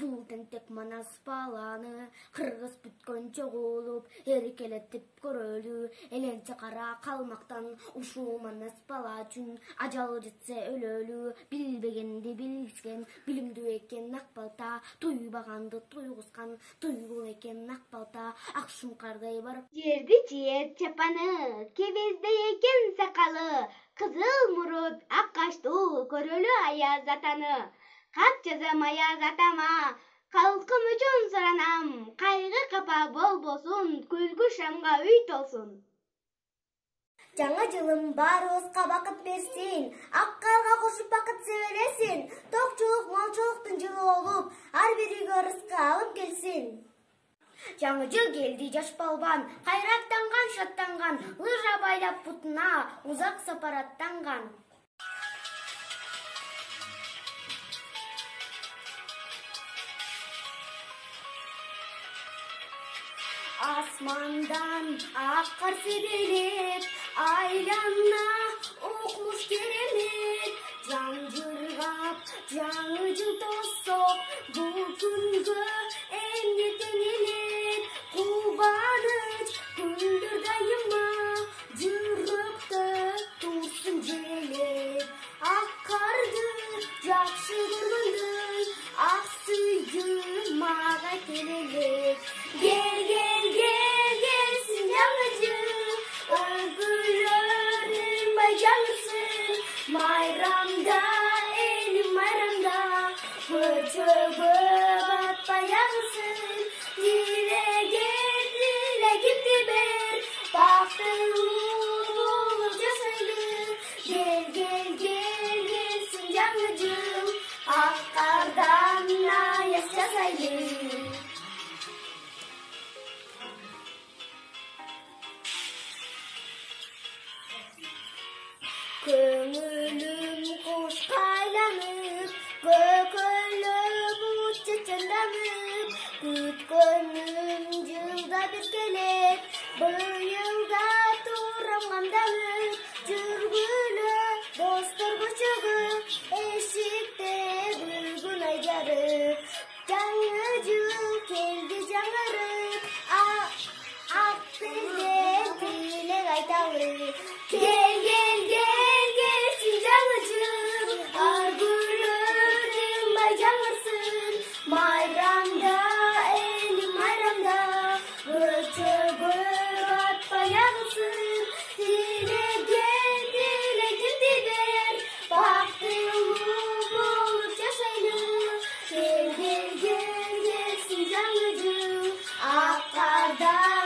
Бул тентек манас баланы кыргыз бүткөнчө куулуп эркелетип көрөлү. Эленче кара калмактан ушул манас бала үчүн ажал жетсе өлөлү. Билбегенди билгизген, билимдүү экен ак балта, туйбаганды туйгузган, туйгул экен ак балта. Ак шуңкардай барып жерди жер чапаны, кебезде экен сакалы, кызыл мурут ак каштуу көрөлү аяз атаны. Кат жазам аяз атама, калкым үчүн суранам, кайгы капа болбосун, күлкү шамга үй толсун. Жаңа жылым баарыбызга бакыт берсин, ак карга кошуп бакыт себелесин, токчулук молчулуктун жылы болуп, ар бирүүгө ырыскы алып келсин. Жаңы жыл келди жаш балбан, кайраттанган шаттанган, лыжа байлап бутуна, узак сапар аттанган. Асмандан ак кар себелеп, айлана укмуш керемет. Жаңжыргап жаңы жыл тосок, бул күнгө эмнетен элек. Кубаныч күндүр дайыма, жүрөктө турсун желеп. Ак карды жакшы көргөндөй, ак сүйдү мага келелек. Майрамда, элим майрамда, көчөгө батпай агысың. Тилегимди бер, бактылуу болуп жашайлы. Келсин жаңы жыл, ак кардан аяз жасайлы. Көңүлүм кушка айланып, көкөлөп бут чеченданып, күткөнүм жылда бир келет, быйылда турам камданып, жүргүлө достор көчөгө, эшикте күлгүн ай жарып. Жаңы жыл келди жаңырып, ак белден тилек айталы. Майрамда, элим майрамда, көчөгө батпай агысың. Тилегимди бер, бактылуу болуп жашайлы. Келсин жаңы жыл, ак кардан